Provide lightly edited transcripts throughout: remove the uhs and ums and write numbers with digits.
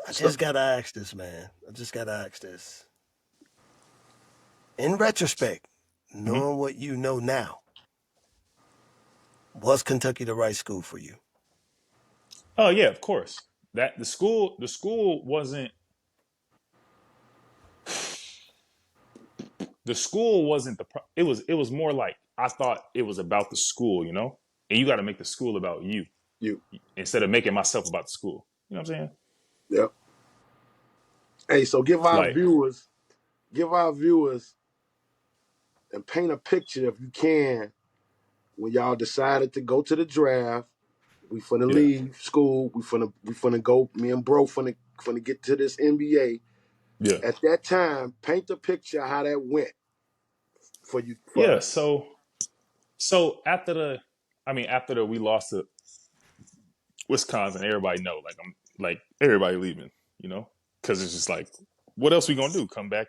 I just gotta ask this, man. I just gotta ask this. In retrospect, Mhm. knowing what you know now, was Kentucky the right school for you? Oh yeah, of course. That the school wasn't it was more like I thought it was about the school, and you got to make the school about you You. instead of making myself about the school. You know what I'm saying? Yep. Hey, so Like, give our viewers, and paint a picture if you can when y'all decided to go to the draft. We finna yeah, leave school. We finna go. Me and bro finna get to this NBA. yeah, At that time, paint the picture how that went for you for yeah. us. So after we lost to Wisconsin, everybody know, like, I'm like, everybody leaving, because it's just like, what else we gonna do? Come back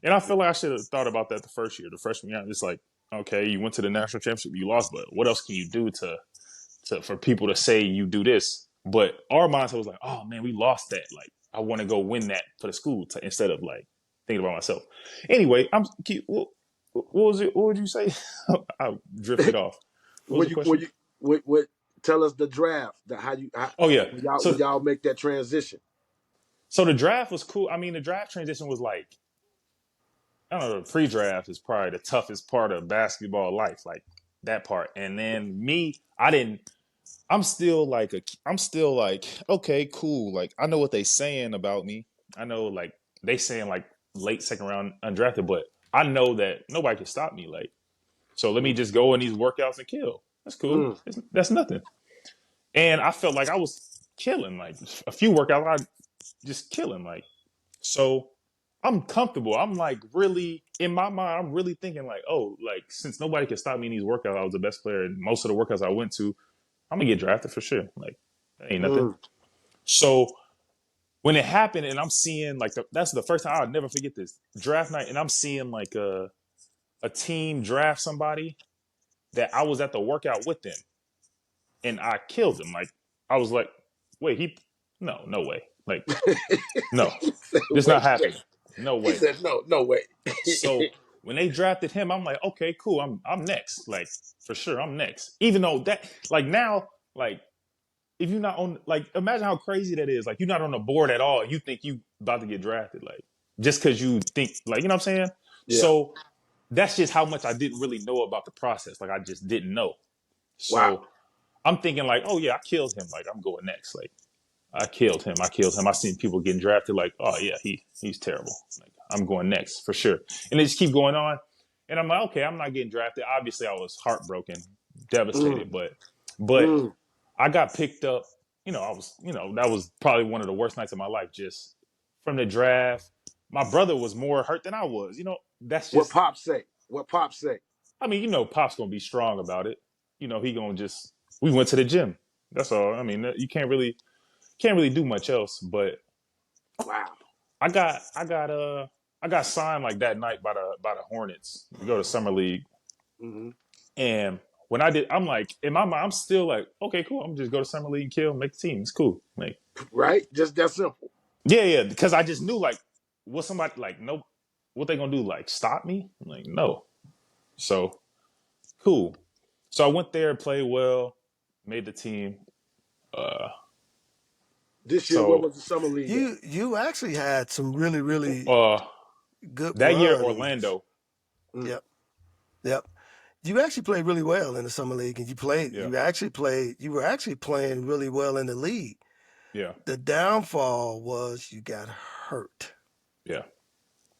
and I feel like I should have thought about that the first year, the freshman year. It's like, okay, you went to the national championship, you lost, but what else can you do to for people to say you do this? But our mindset was like, oh man, we lost that. Like, I want to go win that for the school instead of like thinking about myself. Anyway, what was it? What would you say? I drifted off. What was when the you when question? you what tell us the draft, how Oh yeah. when So y'all make that transition. so the draft was cool. I mean, the draft transition was like, I don't know, the pre-draft is probably the toughest part of basketball life, like that part. And then me, I didn't. I'm still like, okay, cool. Like, I know what they saying about me. I know, like, they saying like late second round undrafted, but I know that nobody can stop me. Like, so let me Mm, just go in these workouts and kill. That's cool. mm, That's nothing. And I felt like I was killing. Like, a few workouts, I just killing. Like, so I'm comfortable. I'm like, really, in my mind, I'm really thinking like, oh, like, since nobody can stop me in these workouts, I was the best player in most of the workouts I went to. I'm gonna get drafted for sure. Like, that ain't nothing. mm. So when it happened, and I'm seeing like that's the first time I'll never forget this draft night, and I'm seeing like a team draft somebody that I was at the workout with them, and I killed him. Like, I was like, wait, no way, like, no, He said, this not wait, wait. happening, no He way. said, no, no way. So when they drafted him, I'm like, okay, cool, I'm next, like, for sure, I'm next. Even though that, like, now, like, if you're not on, like, imagine how crazy that is. Like, you're not on the board at all. You think you about to get drafted, like, just because you think, like, you know what I'm saying? Yeah. So that's just how much I didn't really know about the process. Like, I just didn't know. Wow. So I'm thinking like, oh yeah, I killed him. Like, I'm going next. Like, I killed him. I killed him. I seen people getting drafted. Like, oh yeah, he's terrible. Like, I'm going next for sure. And they just keep going on. And I'm like, okay, I'm not getting drafted. Obviously, I was heartbroken, devastated, Mm, but mm. I got picked up. I was, that was probably one of the worst nights of my life. Just from the draft, my brother was more hurt than I was. That's What just. Pop say? What Pop say? I mean, Pop's gonna be strong about it. He gonna just. We went to the gym. That's all. I mean, you can't really do much else. But Wow. I got signed like that night by the Hornets to go to summer league. Hmm. And when I did, I'm like, in my mind, I'm still like, okay, cool. I'm just go to summer league, kill, make the team. It's cool. Like, Right? Just that simple. yeah, yeah. Because I just knew, like, what somebody, like, no, what they gonna do? Like, stop me? I'm like, no. So cool. So I went there, played well, made the team. Uh, This year, where so was the summer league at? You actually had some really really uh, good that year, runs. Orlando. Mm. Yep, yep. You actually played really well in the summer league, and Yeah, you were actually playing really well in the league. yeah, The downfall was you got hurt. yeah,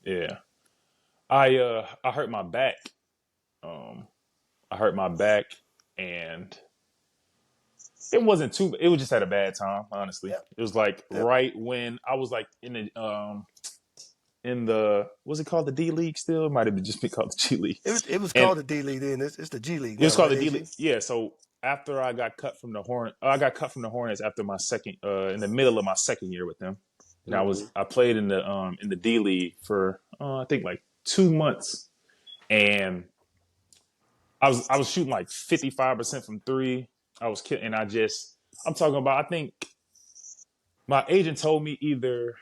yeah. I hurt my back. Um, I hurt my back, and it wasn't too. It was just at a bad time. Honestly, Yep, it was like yep. right when I was like in the what's it called, the D League still? It might have just been called the G League. It was And called the D League then. It's the G League it was now, called right, the D League. AG? Yeah, so after I got cut from the Hornets after my second in the middle of my second year with them. And Hmm. I played in the D League for I think like 2 months, and I was shooting like 55% from three. I was kidding, and I'm talking about, I think my agent told me either.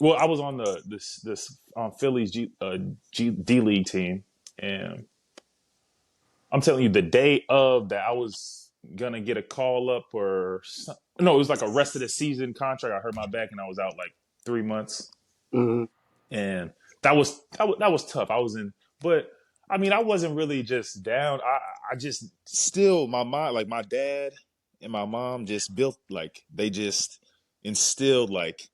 Well, I was on this Phillies D League team, and I'm telling you, the day of that, I was gonna get a call up no, it was like a rest of the season contract. I hurt my back, and I was out like 3 months, Mm-hmm. and that was tough. I was in, but I mean, I wasn't really just down. I just still my mom, like my dad and my mom, just built like they just instilled like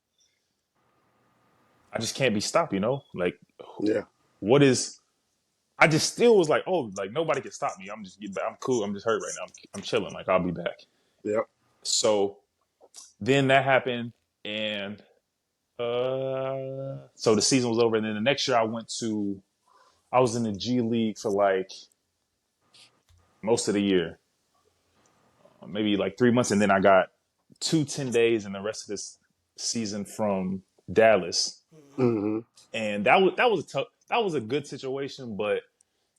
I just can't be stopped. Like Yeah. what is I just still was like, oh, like nobody can stop me. I'm just getting back. I'm cool. I'm just hurt right now. I'm chilling. Like I'll be back. Yep. So then that happened, and so the season was over. And then the next year, I was in the G League for like most of the year, maybe like 3 months, and then I got 10 days in the rest of this season from Dallas, Mm-hmm. and that was a good situation, but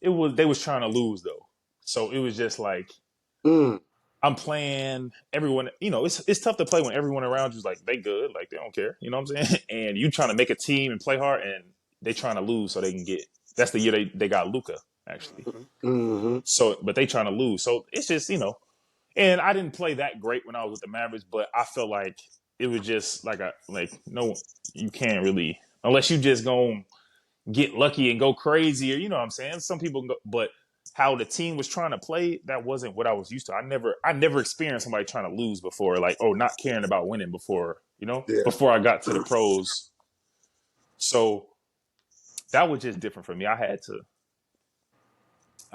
they was trying to lose though, so it was just like Mm. I'm playing everyone. It's tough to play when everyone around you's like they good, like they don't care. You know what I'm saying? And you trying to make a team and play hard, and they trying to lose so they can get. That's the year they got Luka actually. Mm-hmm. So, but they trying to lose. So it's just and I didn't play that great when I was with the Mavericks, but I felt like it was just like no, you can't really unless you just go get lucky and go crazy, or you know what I'm saying. Some people go, but how the team was trying to play, that wasn't what I was used to. I never experienced somebody trying to lose before, like not caring about winning before, Yeah. before I got to the pros. So that was just different for me. I had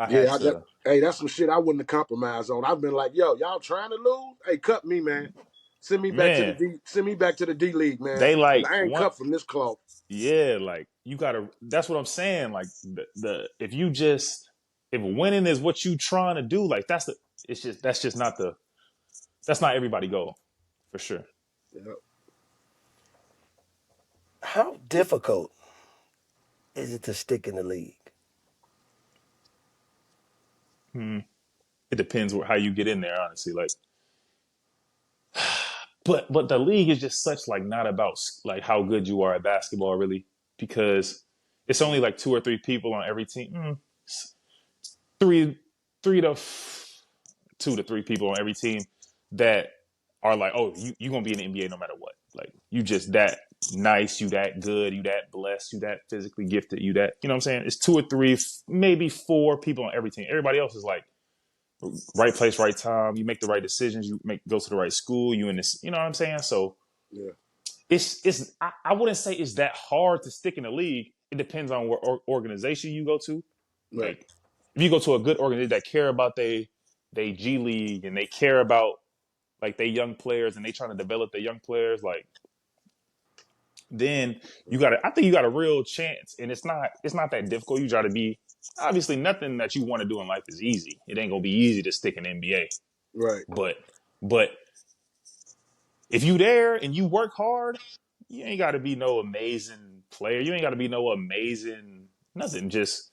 Yeah. to, Hey, that's some shit I wouldn't have compromised on. I've been like, yo, y'all trying to lose? Hey, cut me, man. Send me back to the man. D. Send me back to the D League, man. They Cause like I ain't one, cut from this cloth. yeah, like you gotta. That's what I'm saying. Like the if winning is what you trying to do, like that's just not that's not everybody goal for sure. Yeah. How difficult is it to stick in the league? It depends how you get in there, honestly. Like, but the league is just such like not about like how good you are at basketball, really, because it's only like 2 or 3 people on every team. Three, 2 to 3 people on every team that are like, oh, you gonna be in the NBA no matter what. Like, you just that nice, you that good, you that blessed, you that physically gifted, you that you know what I'm saying. It's 2 or 3, maybe 4 people on every team. Everybody else is like right place, right time. You make the right decisions. Go to the right school. You in this, you know what I'm saying? So Yeah. I wouldn't say it's that hard to stick in the league. It depends on what organization you go to. Right. Like if you go to a good organization that care about they G League and they care about like they young players and they trying to develop their young players, like then I think you got a real chance. And it's not that difficult. You try to be obviously nothing that you want to do in life is easy. It ain't gonna be easy to stick in the NBA. Right. But if you there and you work hard, you ain't got to be no amazing player. You ain't got to be no amazing nothing. Just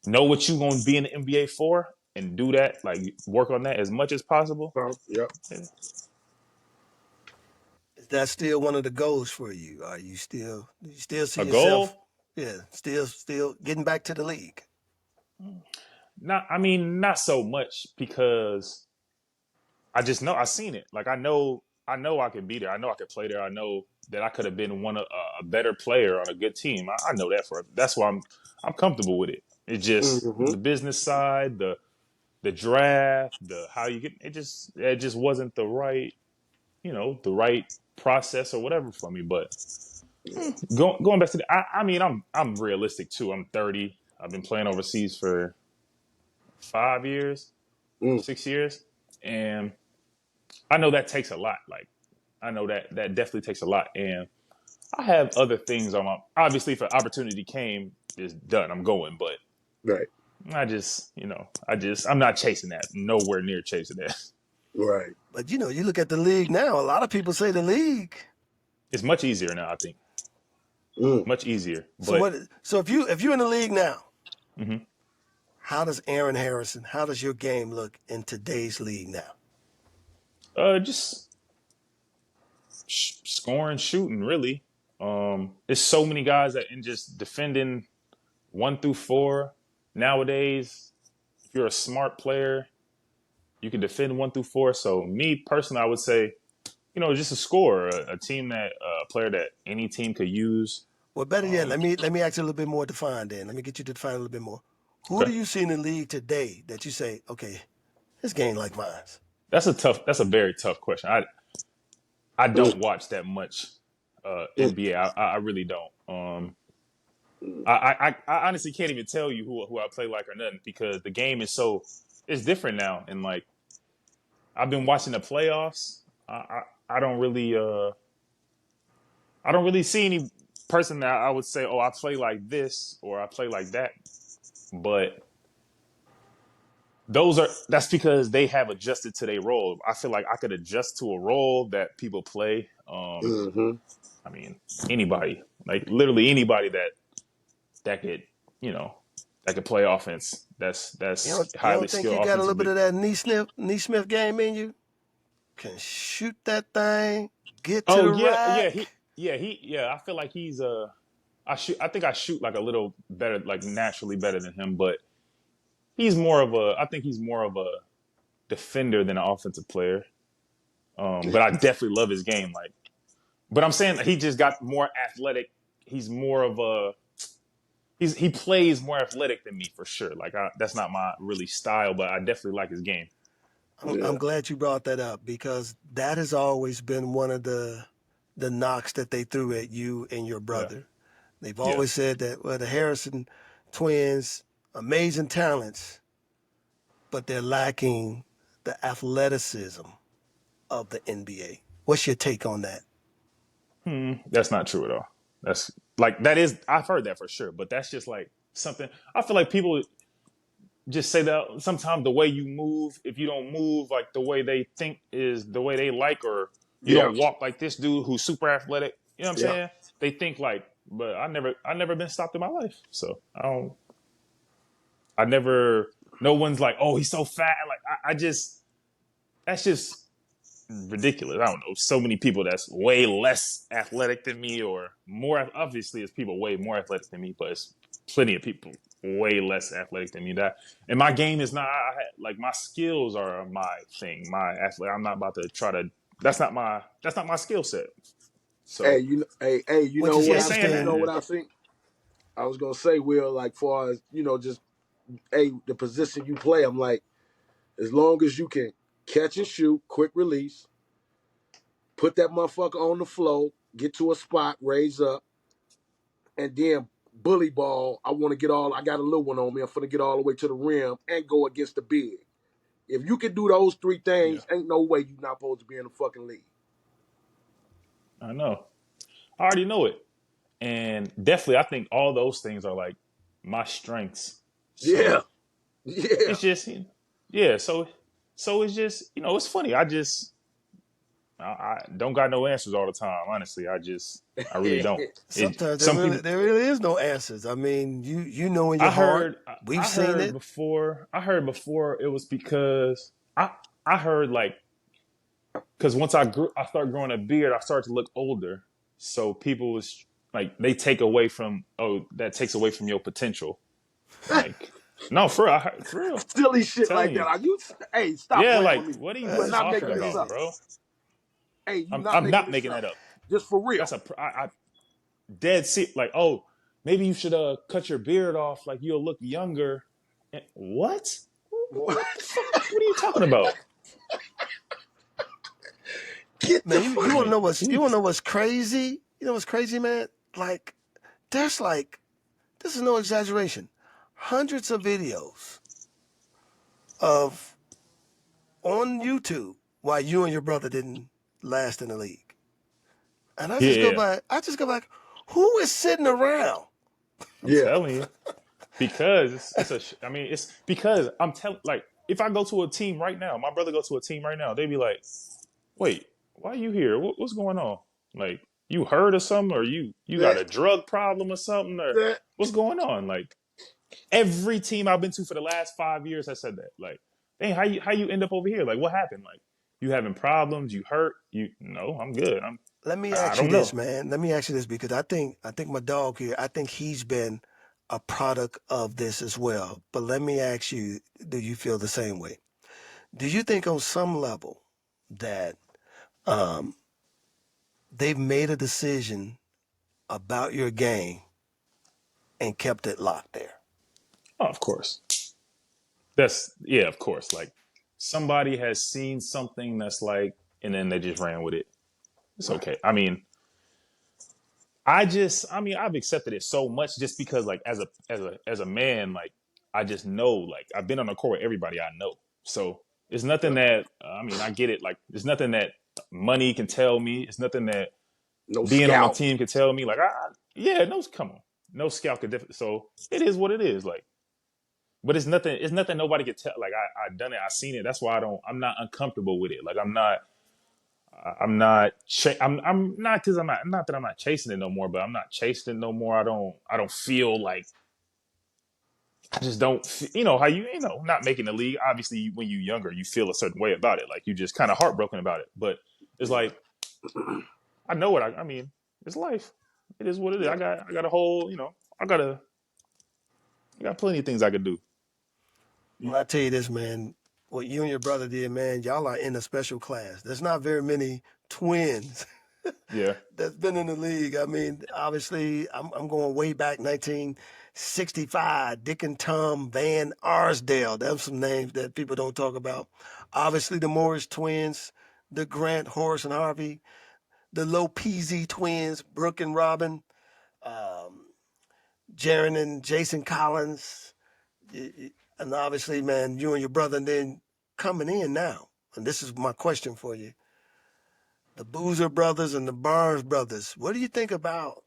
know what you gonna be in the NBA for and do that. Like work on that as much as possible. Yep. Yeah. Is that still one of the goals for you? Do you still see A yourself, goal? yeah, still getting back to the league? Not so much because I just know I seen it. Like I know I could be there. I know I could play there. I know that I could have been a better player on a good team. I know that that's why I'm comfortable with it. It's just Mm-hmm. the business side, the draft, the how you get it just wasn't the right process or whatever for me. But Yeah. going back to I'm realistic too. I'm 30. I've been playing overseas for 5 years, Mm. 6 years, and I know that takes a lot. Like I know that definitely takes a lot, and I have other things on my. Obviously, if an opportunity came, it's done. I'm going, but Right. I'm not chasing that. Nowhere near chasing that. Right. But you look at the league now. A lot of people say the league. It's much easier now. I think Mm. much easier, So but what? So if you're in the league now, mhm. how does Aaron Harrison? How does your game look in today's league now? Just scoring, shooting, really. There's so many guys that in just defending 1 through 4 nowadays. If you're a smart player, you can defend 1 through 4. So me personally, I would say, just a scorer, a team that a player that any team could use. Well, better yet, let me ask you a little bit more defined. Then let me get you to define a little bit more. Who do Okay. you see in the league today that you say, okay, this game like mine? That's a very tough question. I don't watch that much NBA. I really don't. I honestly can't even tell you who I play like or nothing because the game is it's different now. And like I've been watching the playoffs. I don't really see any person that I would say, oh, I play like this or I play like that. But that's because they have adjusted to their role. I feel like I could adjust to a role that people play. Mm-hmm. I mean, anybody, like literally anybody that could, that could play offense. That's You highly don't think you skilled got a little bit offensively. of that Neesmith game in you? Can shoot that thing, get to Oh the yeah, rack. I feel like he's I think I shoot like a little better, like naturally better than him, but I think he's more of a defender than an offensive player. But I definitely love his game. Like, but I'm saying that he just got more athletic. He's more of he plays more athletic than me for sure. Like that's not my really style, but I definitely like his game. Yeah. I'm glad you brought that up because that has always been one of the knocks that they threw at you and your Yeah, brother. They've yeah. always said that, well, the Harrison twins, amazing talents, but they're lacking the athleticism of the NBA. What's your take on that? That's not true at all. That's like I've heard that for sure, but that's just like something I feel like people just say that sometimes the way you move, if you don't move like the way they think is the way they like, or you Yeah. don't walk like this dude who's super athletic, you know what I'm Yeah. saying? They think like, but I never been stopped in my life. So I never, no one's like, oh, he's so fat. Like that's just ridiculous. I don't know. So many people that's way less athletic than me, or more. Obviously, it's people way more athletic than me, but it's plenty of people way less athletic than me. And my game is not like my skills are my thing. My athlete. I'm not about to try to. That's not my skill set. Hey, So you Which know is what yeah, I saying you that. know interesting. what Yeah, I think? I was gonna say, Will, like far as, just the position you play, I'm like, as long as you can catch and shoot, quick release, put that motherfucker on the floor, get to a spot, raise up, and then bully ball. I got a little one on me. I'm finna get all the way to the rim and go against the big. If you can do those three yeah. things, ain't no way you're not supposed to be in the fucking league. I know. I already know it, and definitely, I think all those things are like my strengths. Yeah. So Yeah. it's just yeah. So it's just it's funny. I don't got no answers all the time. Honestly, I really don't. Sometimes Some people there really is no answers. I mean, you know in your I heart. heard We've I seen heard it. before it was because I heard like because once I started growing a beard, I started to look older. So people was like they take away from that takes away from your potential. Like no, for real, Silly shit like telling that. you. Are you? Hey, stop Yeah, playing with like me. what are you You are It's not talking making this about, crazy. up. bro? Hey, you not I'm making not this making up. that up. Just for real. That's I dead see like, oh, maybe you should cut your beard off, like you'll look younger. What? What the fuck? What are you talking about? Get the Man, fuck. you wanna Like, know what's crazy? You know what's crazy, man? Like, there's like, this is no exaggeration, hundreds of videos of on YouTube why you and your brother didn't last in the league. And yeah, I just go back, who is sitting around? I'm Yeah. telling you, because I mean, it's because I'm telling. Like, if I go to a team right now, my brother go to a team right now, they'd be like, "Wait, why are you here? What's going on? Like, you heard of something, or you got That a drug problem or something, or that what's going on?" Like, every team I've been to for the last 5 years has said that. Like, hey, how you end up over here? Like, what happened? Like, you having problems? You hurt? You no, I'm good. Let me I ask you don't this, know. man. Let me ask you this because I think my dog here. I think he's been a product of this as well. But let me ask you: do you feel the same way? Do you think on some level that um, they've made a decision about your game and kept it locked there? Oh, of course. That's yeah, of course. Like somebody has seen something that's like, and then they just ran with it. It's Right. okay. I mean, I've accepted it so much just because, like, as a man, like, I just know, like, I've been on the court with everybody I know. So it's nothing Yep. that I mean, I get it. Like, there's nothing that money can tell me. It's nothing that No being on a scout. team can tell me. Like, yeah, no, come on, no scout could. So it is what it is. Like, but it's nothing. It's nothing nobody could tell. Like, I done it. I seen it. That's why I don't. I'm not uncomfortable with it. Like, I'm not. I'm not. I'm not because I'm not. Not that I'm not chasing it no more, but I'm not chasing it no more. I don't. I don't feel like. I just don't. You know how you know not making the league. Obviously, when you're younger, you feel a certain way about it. Like you just kind of heartbroken about it. But it's Yeah. like I know what I mean. It's life. It is what it is. Yep. I got a whole. You know. I got plenty of things I could do. Well, I tell you this, man. What you and your brother did, man, y'all are in a special class. There's not very many twins Yeah. that's been in the league. I mean, obviously, I'm going way back 1965. Dick and Tom Van Arsdale. That's some names that people don't talk about. Obviously, the Morris twins, the Grant, Horace, and Harvey, the Lopez twins, Brooke and Robin, um, Jaron and Jason Collins. And obviously, man, you and your brother, and then coming in now. And this is my question for you: the Boozer brothers and the Barnes brothers. What do you think about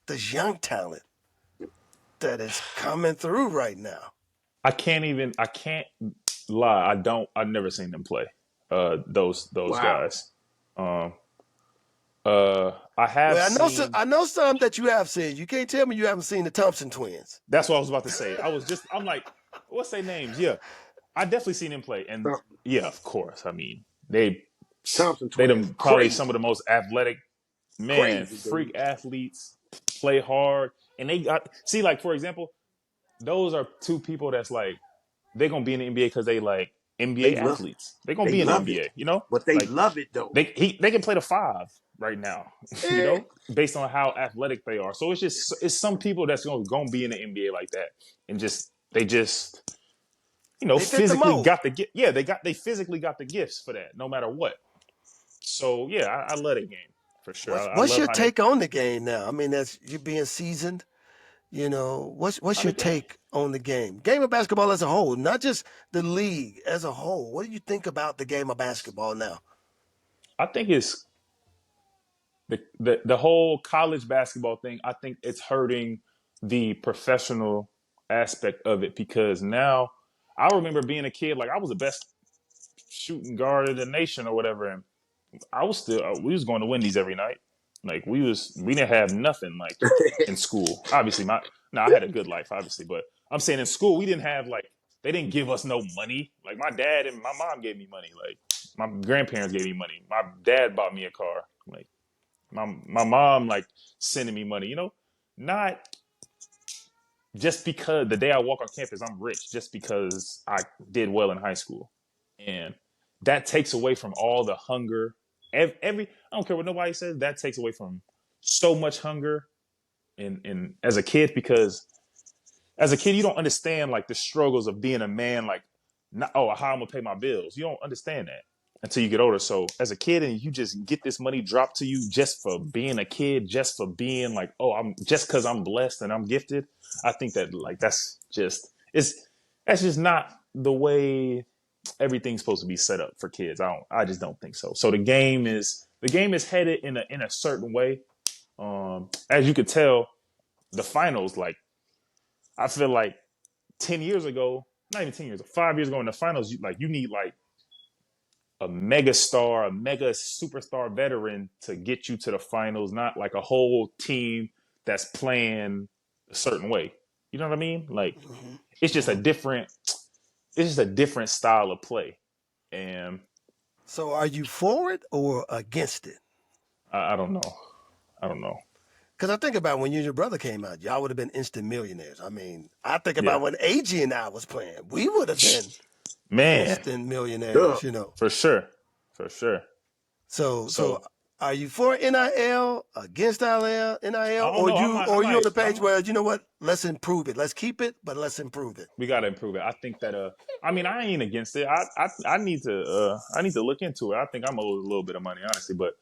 this young talent that is coming through right now? I can't even. I can't lie. I don't. I've never seen them play. Those Wow. guys. Um. I have Well, seen. I know some that you have seen. You can't tell me you haven't seen the Thompson twins. That's what I was about to say. I'm like, what's their names? Yeah, I definitely seen them play, and Thom- yeah, of course. I mean, Thompson they twins. them probably some of Crazy. the most athletic man, Crazy, freak dude. athletes, play hard, and they got see like for example, those are two people that's like they're gonna be in the NBA because they like They NBA love athletes. They're gonna they be in the love it. NBA, you know, But they like love it though. they can play the five right now, you Eh, know, based on how athletic they are. So it's some people that's gonna be in the NBA like that, and just They fit the physically mold. got the gift. Yeah, they physically got the gifts for that, no matter what. So yeah, I love that game for sure. I What's love your how they take on the game now? I mean, as you being seasoned, you know, what's how the your game. take on the game? Game of basketball as a whole, not just the league as a whole. What do you think about the game of basketball now? I think it's the whole college basketball thing. I think it's hurting the professional aspect of it because now I remember being a kid, like I was the best shooting guard in the nation or whatever, and I was still we was going to Wendy's every night. Like we didn't have nothing like in school. Obviously, I had a good life, obviously, but I'm saying in school we didn't have like they didn't give us no money. Like my dad and my mom gave me money. Like my grandparents gave me money. My dad bought me a car. Like my mom like sending me money. You know, not just because the day I walk on campus I'm rich. Just because I did well in high school, and that takes away from all the hunger. Every I don't care what nobody says. That takes away from so much hunger in as a kid because as a kid you don't understand like the struggles of being a man. Like, not, oh, how I'm gonna pay my bills. You don't understand that until you get older. So as a kid and you just get this money dropped to you just for being a kid, just for being like, oh, I'm just because I'm blessed and I'm gifted. I think that like that's just not the way everything's supposed to be set up for kids. I just don't think so. So the game is headed in a certain way. As you could tell, the finals, like I feel like 10 years ago, not even 10 years, 5 years ago in the finals, you need like a mega star, a mega superstar veteran to get you to the finals, not like a whole team that's playing a certain way. You know what I mean? Like Hmm. it's just a Hmm. different it's just a different style of play. And So, are you for it or against it? I don't know. I don't know. Because I think about when you and your brother came out, y'all would have been instant millionaires. I mean, I think Yeah, about when Agee and I was playing, we would have been man, instant Duh. millionaires, you know. for sure, for sure. So So are you for NIL, against I NIL, don't know. or you on the page I'm where you know what? Let's improve it. Let's keep it, but let's improve it. we gotta improve it. I think that I mean I ain't against it. I need to look into it. I think I'm owed a little bit of money, honestly, but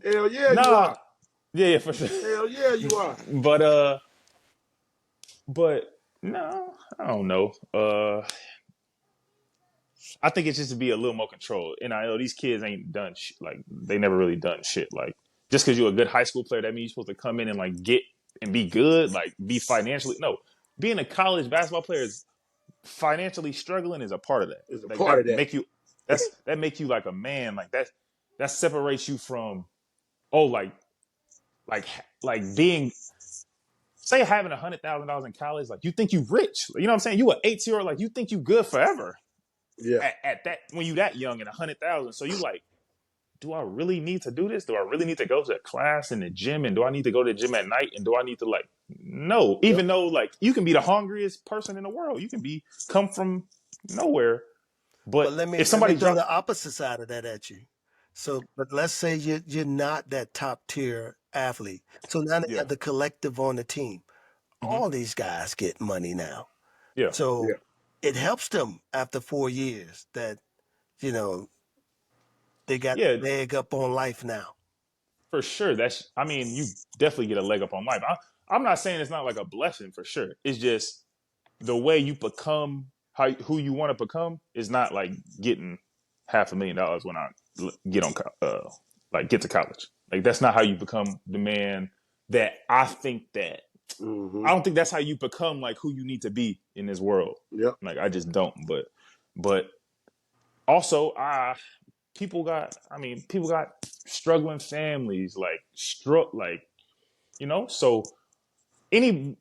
Hell yeah, you nah, are. yeah, for sure. Hell yeah, you are. But but no, I don't know. I think it's just to be a little more controlled. NIL, these kids ain't done like they never really done shit. Like just because you're a good high school player, that means you're supposed to come in and like get and be good, like be financially. No, being a college basketball player is financially struggling is a part of that. Is a Like part of that that. make you that make you like a man. Like that separates you from oh like like being say having $100,000 in college. Like you think you rich. You know what I'm saying? You an 8-year-old. Like you think you good forever Yeah. at that when you that young and 100,000. So you like, do I really need to do this? Do I really need to go to a class in the gym? And do I need to go to the gym at night? And do I need to like no? Yep. Even though like you can be the hungriest person in the world, you can be come from nowhere. But But let if me somebody throw drop, the opposite side of that at you. So, but let's say you're not that top tier athlete. So now they yeah, have the collective on the team. hmm All these guys get money now. yeah, So Yeah. it helps them after 4 years that, you know, they got yeah, the leg up on life now. for sure. That's I mean, you definitely get a leg up on life. I'm not saying it's not like a blessing for sure. It's just the way you become who you want to become is not like getting $500,000 when I get on like get to college. Like that's not how you become the man that I think that Mm-hmm. I don't think that's how you become like who you need to be in this world. Yep. Like I just don't. But also people got struggling families like struck like so any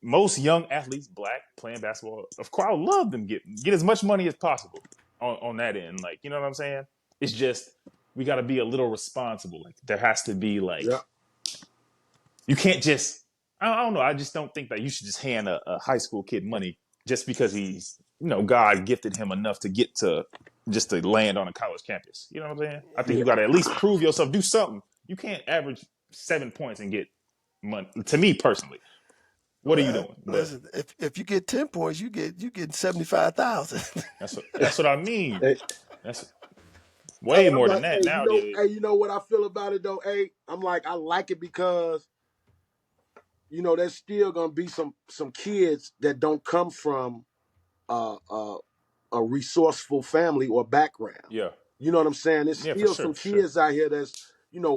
most young athletes black playing basketball of course I would love them get as much money as possible on that end like you know what I'm saying it's just we got to be a little responsible like there has to be like Yep. you can't just I don't know I just don't think that you should just hand a high school kid money just because he's God gifted him enough to get to just to land on a college campus you know what I'm saying I think Yeah. you got to at least prove yourself do something you can't average 7 points and get money to me personally what are you Well, doing? But listen, if you get 10 points, you get 75,000. that's what I mean. Hey, That's hey, way I'm more than like, that nowadays. you know what I feel about it though? Hey, I'm like, I like it because there's still gonna be some kids that don't come from uh, uh, a resourceful family or background. Yeah, You know what I'm saying? There's yeah, for still sure, some for sure, kids out here that's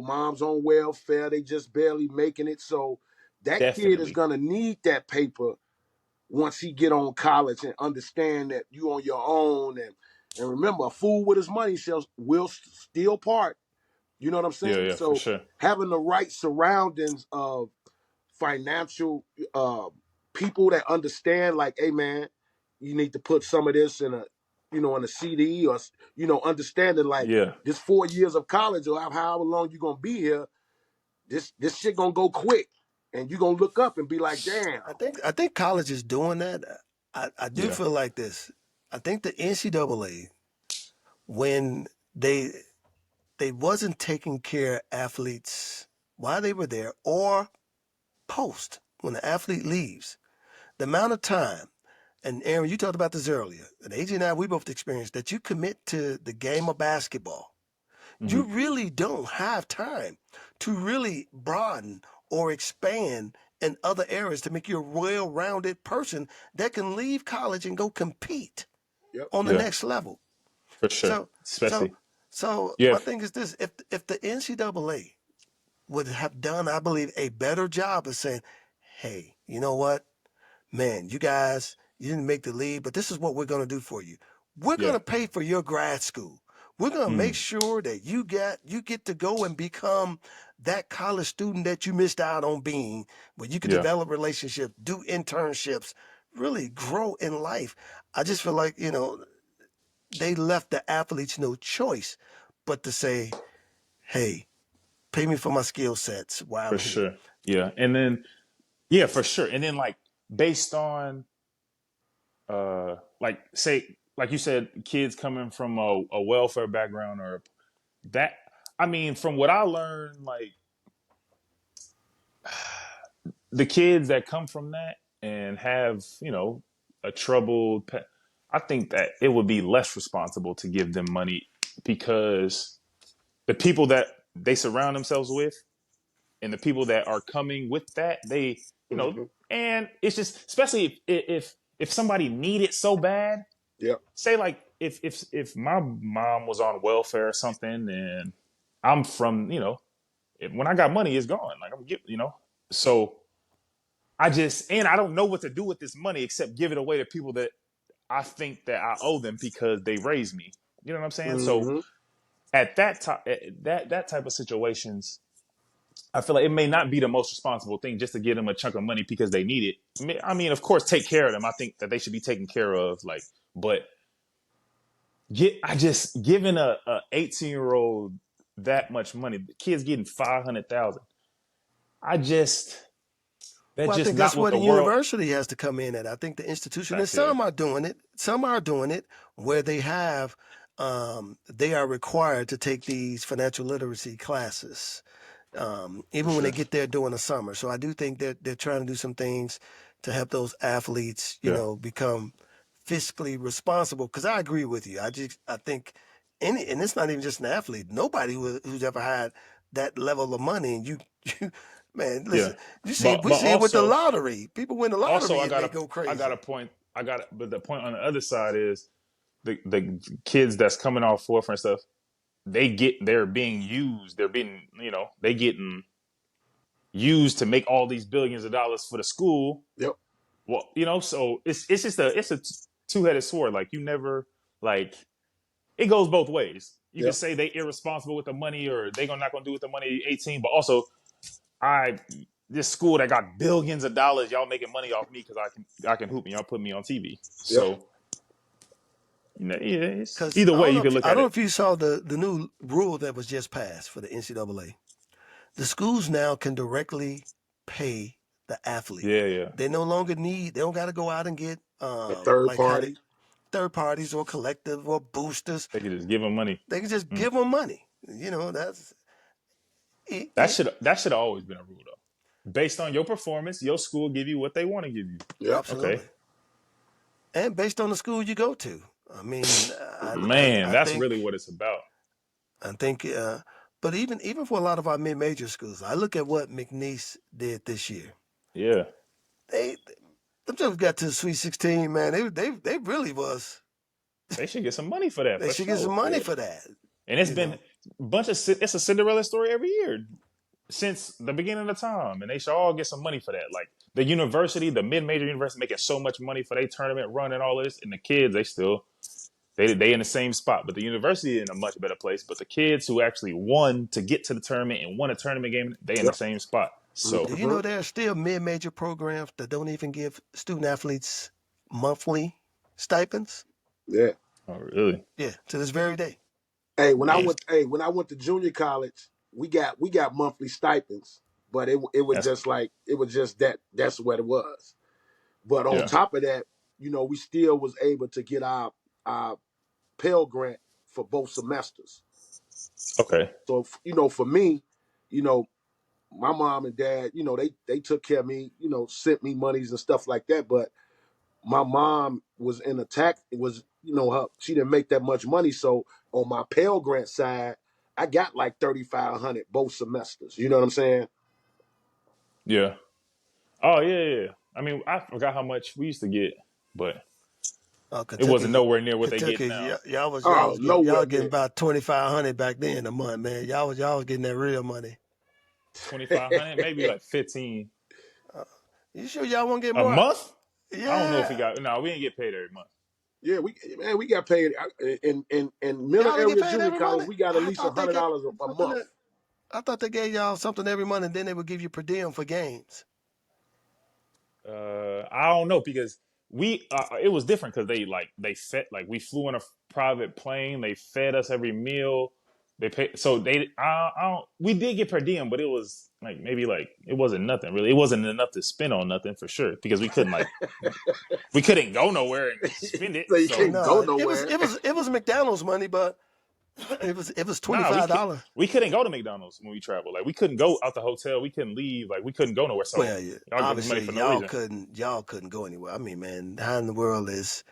moms on welfare. They just barely making it. So that kid is definitely. gonna need that paper once he get on college and understand that you on your own and remember, a fool with his money will steal part. You know what I'm Yeah, saying? yeah, for So sure. having the right surroundings of financial people that understand, like, hey man, you need to put some of this in a CD or understanding like Yeah, this 4 years of college or however long you gonna be here, this shit gonna go quick, and you gonna look up and be like, damn. I think college is doing that. I do yeah, feel like this. I think the NCAA, when they they wasn't taking care of athletes while they were there or post when the athlete leaves, the amount of time, and Aaron, you talked about this earlier, and AJ and I, we both experienced that you commit to the game of basketball. hmm You really don't have time to really broaden or expand in other areas to make you a well-rounded person that can leave college and go compete Yep. on the yeah, next level. for sure. So, so, Especially, so yeah, my thing is this: if the NCAA would have done, I believe, a better job of saying, "Hey, you know what? Man, you guys, you didn't make the league, but this is what we're going to do for you. We're going yeah, to pay for your grad school. We're going to make mm, sure that you get to go and become that college student that you missed out on being, where you can yeah, develop relationships, do internships, really grow in life." I just feel like, they left the athletes no choice but to say, "Hey, Pay me for my skill sets while For I'm here. sure. Yeah. And then yeah, for sure. And then like based on like say like you said, kids coming from a welfare background or that I mean, from what I learned, like the kids that come from that and have, you know, a troubled I think that it would be less responsible to give them money because the people that they surround themselves with and the people that are coming with that, they, you know, Mm-hmm. and it's just especially if somebody need it so bad, Yep. say like if my mom was on welfare or something and I'm from, you know, when I got money, it's gone. Like I'm get, you know, so I just and I don't know what to do with this money except give it away to people that I think that I owe them because they raised me. You know what I'm saying? So Mm-hmm. at that time, that type of situations, I feel like it may not be the most responsible thing just to give them a chunk of money because they need it. I mean, of course, take care of them. I think that they should be taken care of. Like, but I just giving a 18-year-old that much money, the kid's getting 500,000. I just that's Well, I just think that's not what where the the world. university has to come in at. I think the institution, and That's yeah, some are doing it. Some are doing it where they are required to take these financial literacy classes, For even when they sure. get there during the summer. So I do think that they're trying to do some things to help those athletes, yeah, become fiscally responsible. Because I agree with you. I think, and it's not even just an athlete. Nobody who's ever had that level of money, and you, man, yeah. listen, we But see it with the also lottery. People win the also lottery and they go I got crazy. a point. But the point on the other side is the kids that's coming off forefront and stuff. They're being used. They're being they getting used to make all these billions of dollars for the school. Yep. Well, so it's just a two-headed sword. Like you never like it goes both ways. You can Yep. say they irresponsible with the money or they gonna not gonna do with the money at 18, but also I this school that got billions of dollars, y'all making money off me because I can hoop and y'all put me on TV. Yep. So yeah, it's Because either way you can look I at don't know it. if you saw the new rule that was just passed for the NCAA. The schools now can directly pay the athlete. Yeah, yeah. They no longer they don't got to go out and get A third like how they party. third parties or collective or boosters. They can just give them money. They can just Mm. give them money. That's it. That should have always been a rule though. Based on your performance, your school will give you what they want to give you. Yep. Okay, Absolutely, and based on the school you go to. I mean, man, I that's think really what it's about. I think, but even for a lot of our mid-major schools, I look at what McNeese did this year. Yeah, They them just got to the Sweet 16, man. They really was. they should get some money for that They for should get some sure. money Yeah. for that. And it's You been know, it's a Cinderella story every year since the beginning of time, and they should all get some money for that. Like the university, the mid-major university, making so much money for their tournament run and all this, and the kids they still they in the same spot, but the university in a much better place. But the kids who actually won to get to the tournament and won a tournament game, they in the Yep. same spot. So do you Mm-hmm. know there are still mid-major programs that don't even give student athletes monthly stipends? Yeah. oh really, Yeah, to this very day. Hey, man, when I went to junior college, we got monthly stipends, but it was that's just like it was just that's what it was. But on yeah, top of that, we still was able to get our Pell Grant for both semesters. okay, So for me, you know, my mom and dad, they took care of me, sent me monies and stuff like that. But my mom was in a tax. It was she didn't make that much money. So on my Pell Grant side, I got like 3,500 both semesters. You know what I'm saying? yeah. Oh yeah, yeah. I mean, I forgot how much we used to get, but it wasn't nowhere near what they get now. Oh, y'all nowhere getting near. about 2,500 back then a month, man. Y'all was getting that real money. 2,500, maybe like 15 Uh, you sure y'all won't get a more? month. I don't know if we Yeah, got. No, we didn't get paid every month. Yeah, we got paid in middle y'all didn't get area paid junior every college. month. We got at I least a thought they hundred gave dollars a something. month. I thought they gave y'all something every month, and then they would give you per diem for games. I don't know because we it was different because they fed like we flew in a private plane. They fed us every meal. They pay, so they. I don't. We did get per diem, but it was like maybe like it wasn't nothing really. It wasn't enough to spend on nothing for sure because we couldn't go nowhere and spend it. So you So can't go No, nowhere. it was McDonald's money, but it was nah, $25. we couldn't go to McDonald's when we traveled. Like we couldn't go out the hotel. We couldn't leave. Like we couldn't go nowhere. So Well, yeah, y'all give us money obviously for no reason. y'all couldn't go anywhere. I mean, man, how in the world is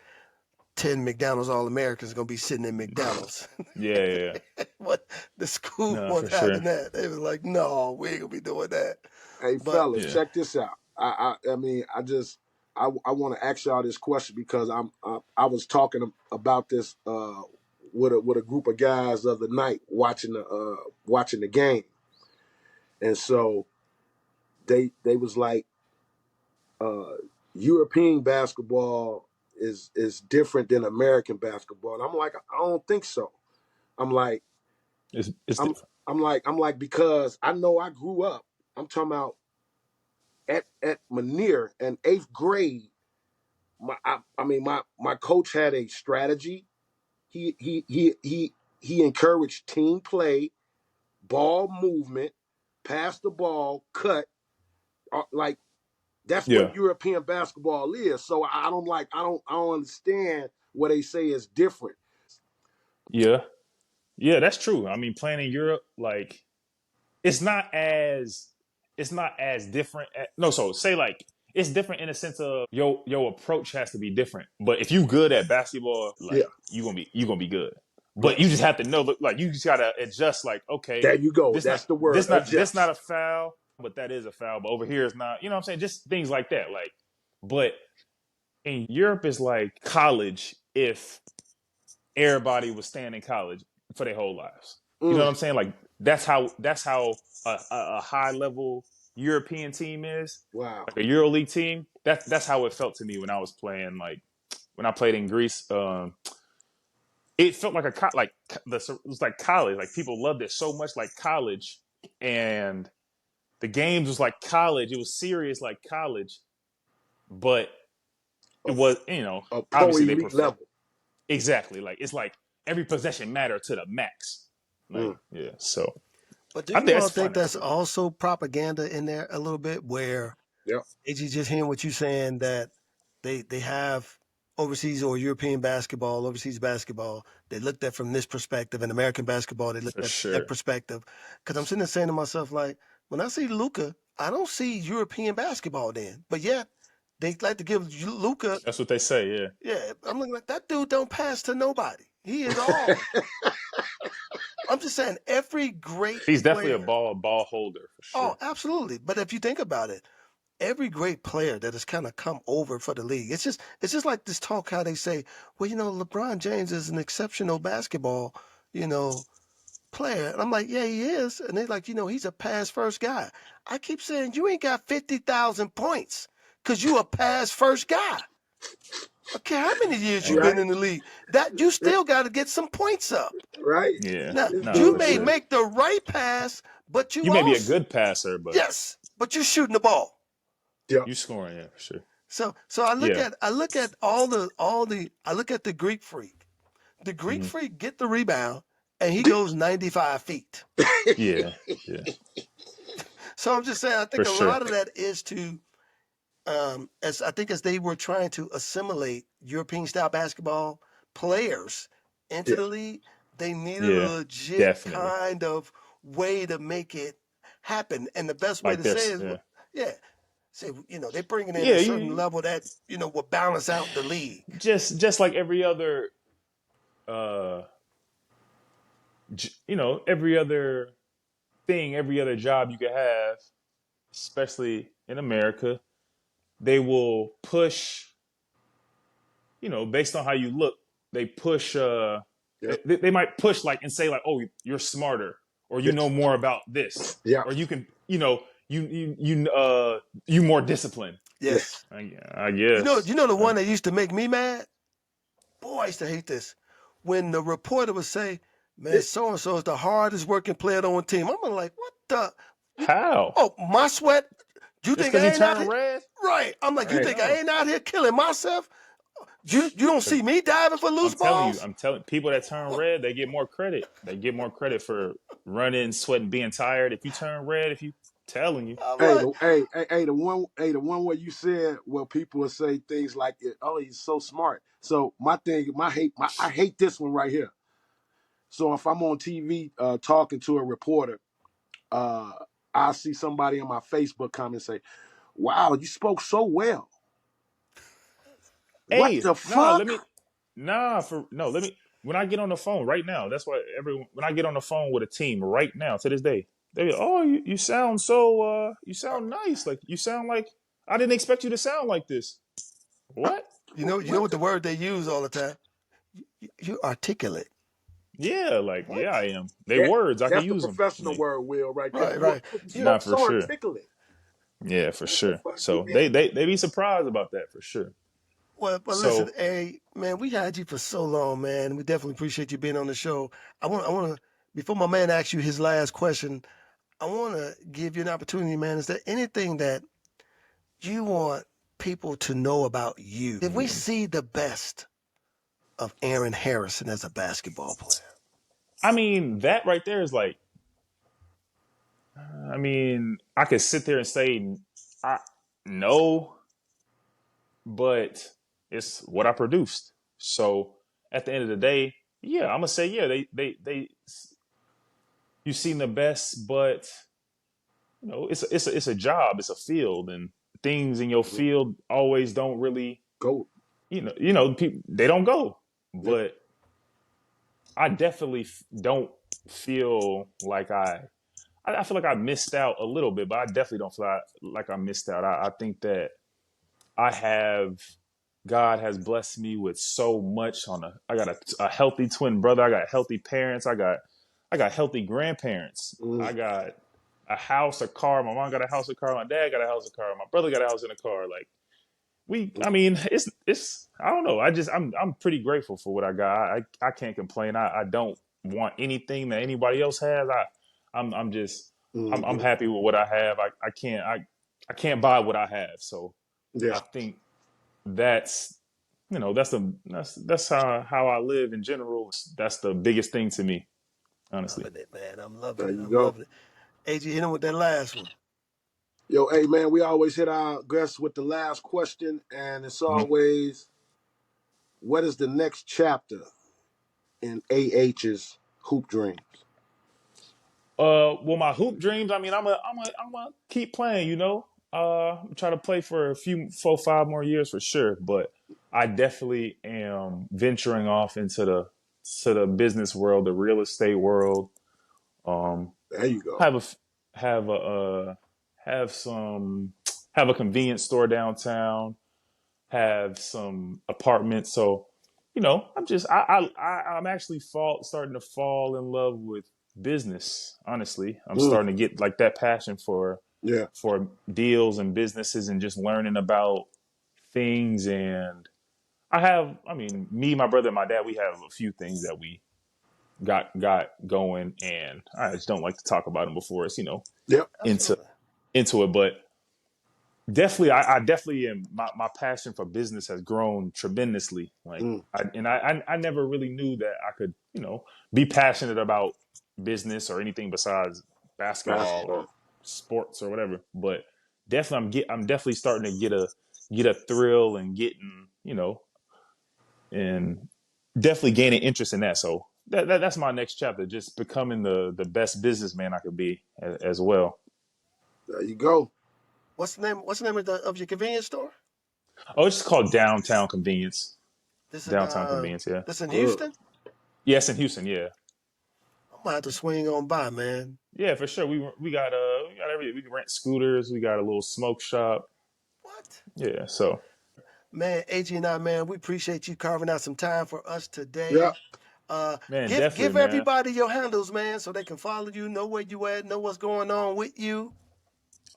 10 McDonald's All Americans gonna be sitting in McDonald's? Yeah. What the school No, wasn't for sure. having that. They was like, no, we ain't gonna be doing that. Hey, But fellas, Yeah. check this out. I mean, I want to ask y'all this question because I was talking about this with a group of guys the other night watching the game, and so they was like, European basketball is different than American basketball, and I'm like, I don't think so. I'm like, It's I'm different. I'm like because I know I grew up. I'm talking about at Manier in 8th grade. My coach had a strategy. He encouraged team play, ball movement, pass the ball, cut. Like that's Yeah. what European basketball is. So I don't understand what they say is different. Yeah. Yeah, that's true. I mean, playing in Europe, like it's not as different. No, so say like it's different in the sense of your approach has to be different. But if you good at basketball, Yeah, like you gonna be good. But right. you just have to know, like you just gotta adjust. Like okay, There you go. That's the word. this not Adjust. a foul, but that is a foul. But over here it's not. You know what I'm saying? Just things like that. Like, but in Europe is like college if everybody was staying in college for their whole lives. You know what Mm, I'm saying? Like that's how a high level European team is, wow. like a EuroLeague team. That's how it felt to me when I was playing. Like when I played in Greece, it felt like it was like college. Like people loved it so much, like college, and the games was like college. It was serious, like college, but A, it was a pro obviously they elite prefer. level. Exactly. Like it's like every possession mattered to the max. Like, Mm, yeah. So do I you think all that's think fun. that's also propaganda in there a little bit where yeah. Agee, just hearing what you saying that they have overseas or European basketball, overseas basketball, they looked at from this perspective, and American basketball, they looked For at that sure. perspective. Because I'm sitting there saying to myself, like, when I see Luca, I don't see European basketball then. But yet, they like to give Luca, That's what they say, yeah. yeah, I'm looking like that dude don't pass to nobody. He is all. I'm just saying, every great He's definitely a player. ball holder for Oh, sure. absolutely. But if you think about it, every great player that has kind of come over for the league. It's just like this talk how they say, well, LeBron James is an exceptional basketball, you know, player. And I'm like, yeah, he is. And they're like, he's a pass first guy. I keep saying you ain't got 50,000 points because you a pass first guy. Okay, how many years you Hey, been right. in the league? That you still got to get some points up. Right. yeah. Now This Nah, you for may dude. sure. make the right pass, but you You may be a also good passer, but yes, but you're shooting the ball. Yeah. you scoring, yeah, for sure. So Yeah. I look at I look at the Greek freak. The Greek Hmm. freak get the rebound and he goes 95 feet. Yeah. Yeah. So I'm just saying I For think a sure. lot of that is to as they were trying to assimilate European style basketball players into Yeah. the league, they needed a Yeah. legit Definitely. kind of way to make it happen. And the best way Like to say this. is, Yeah. yeah, say they're bringing in Yeah, a certain you level that will balance out the league. just like every other uh every other thing, every other job you could have, especially in America, they will push, based on how you look, they push Yep. they might push like and say like, oh, you're smarter or you know Yes. more about this Yeah. or you can, you more disciplined. Yes. Yes. I guess. The one that used to make me mad? Boy, I used to hate this. When the reporter would say, man, so and so is the hardest working player on the team. I'm like, what the? How? Oh, my sweat? You Just think because I he ain't out here? turned red? Right. I'm like, you Right. think I No. ain't out here killing myself? You don't see me diving for loose balls? I'm telling people that turn red, they get more credit. They get more credit for running, sweating, being tired. If you turn red, if you telling you. I'm Hey, like, the one where you said where people will say things like, "Oh, he's so smart." So I hate this one right here. So if I'm on TV talking to a reporter, uh, I see somebody on my Facebook comment say, "Wow, you spoke so well." What Hey, the fuck? let me when I get on the phone right now, that's why when I get on the phone with a team right now to this day, they be, oh, you sound so you sound nice. Like you sound like I didn't expect you to sound like this. What? you know what the word they use all the time? You articulate. Yeah, like What? yeah, I am. They That, words, I can that's the use them. professional Like, word, Will, right there. Right, Boy, right. you You spoke not for so sure. articulate. Yeah, for What the sure. fuck you So mean? they be surprised about that for sure. well, but listen, So hey man, we had you for so long, man. We definitely appreciate you being on the show. I want to before my man asks you his last question, I want to give you an opportunity, man. Is there anything that you want people to know about you? If we see the best of Aaron Harrison as a basketball player. I mean, that right there is like I mean, I could sit there and say I no, but it's what I produced. So at the end of the day, yeah, I'm gonna say yeah. They you've seen the best, but you know it's a job, it's a field, and things in your field always don't really Go. people they don't go. Yeah. But I definitely don't feel like I feel like I missed out a little bit, but I definitely don't feel like I missed out. I think that I have God has blessed me with so much I got a healthy twin brother. I got healthy parents. I got healthy grandparents. I Mm. got a house, a car. My mom got a house, a car. My dad got a house, a car. My brother got a house and a car. Like I mean, it's I don't know. I'm pretty grateful for what I got. I can't complain. I don't want anything that anybody else has. I'm just I'm Mm-hmm. happy with what I have. I can't buy what I have. So Yeah. I think that's that's how I live in general. That's the biggest thing to me, honestly. Loving it, man. I'm loving There it. you I'm go. loving it. AJ, hit him with that last one. Yo, hey man, we always hit our guests with the last question, and it's Mhm. always, what is the next chapter in AH's hoop dreams? Well, my hoop dreams. I mean, I'm a keep playing. Try to play for a few, 4, 5 more years for sure. But I definitely am venturing off into the business world, the real estate world. Um, There you go. have a have a have some have a convenience store downtown. Have some apartments. So, I'm just I'm actually starting to fall in love with business. Honestly, I'm Mm. starting to get like that passion Yeah. for deals and businesses and just learning about things. And I mean, me, my brother, and my dad, we have a few things that we got going, and I just don't like to talk about them before it's Yep. into Absolutely. into it, but. Definitely, I definitely am. My passion for business has grown tremendously. Like, Mm. I never really knew that I could, be passionate about business or anything besides basketball or Basketball. sports or whatever. But definitely, I'm definitely starting to get a thrill and getting, and definitely gaining interest in that. So that's my next chapter, just becoming the best businessman I could be as well. There you go. What's the name? What's the name of your convenience store? Oh, it's just called Downtown Convenience. This in Downtown Convenience, yeah. this in Good. Houston. Yes, in Houston, yeah. I might have to swing on by, man. Yeah, for sure. We got everything. We can rent scooters. We got a little smoke shop. What? Yeah, so Man, AJ and I, man, we appreciate you carving out some time for us Yeah. today. man, Give definitely, man. everybody your handles, man, so they can follow you, know where you at, know what's going on with you.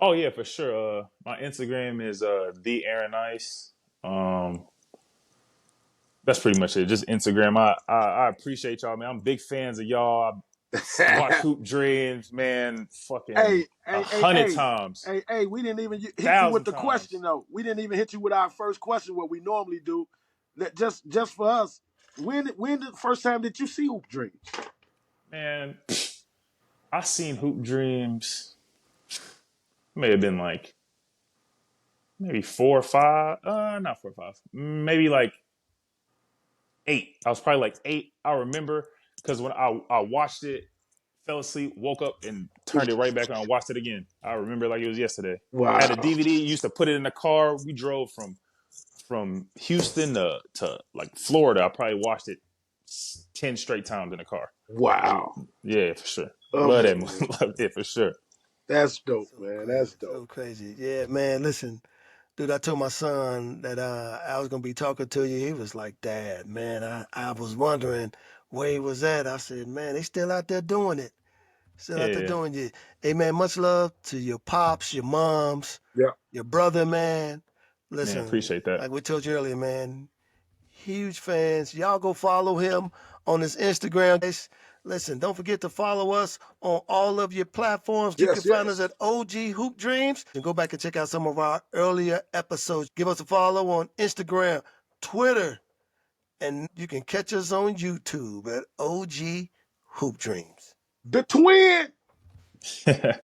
Oh yeah, for sure. My Instagram is the Aaron Ice. Um, that's pretty much it. Just Instagram. I appreciate y'all, man. I'm big fans of y'all. I watch Hoop Dreams, man. Fucking Hey, a hey, hey, hundred hey, times, hey, we didn't even hit you with thousand the question times. though. We didn't even hit you with our first question, what we normally do. Just for us, when the first time did you see Hoop Dreams? Man, I seen Hoop Dreams. May have been like maybe 4 or 5. Not 4 or 5. Maybe like 8. I was probably like 8. I remember because when I watched it, fell asleep, woke up, and turned it right back on and watched it again. I remember like it was yesterday. Had a Wow. DVD, used to put it in the car. We drove from Houston to like Florida. I probably watched it 10 straight times in the car. Wow. Yeah, for sure. Love that movie. Unbelievable. Love it for sure. That's dope, So man. crazy, That's dope. so crazy. Yeah, man. Listen, dude, I told my son that I was gonna be talking to you. He was like, "Dad, man, I was wondering where he was at." I said, "Man, they still out there doing it. Still out there Yeah, doing it." Hey, man, much love to your pops, your moms, Yeah. your brother, man. man, Listen, appreciate that. like we told you earlier, man, huge fans. Y'all go follow him on his Instagram. Guys. Listen, don't forget to follow us on all of your platforms. You can Yes, find us yes. at OG Hoop Dreams. And go back and check out some of our earlier episodes. Give us a follow on Instagram, Twitter, and you can catch us on YouTube at OG Hoop Dreams. The twin.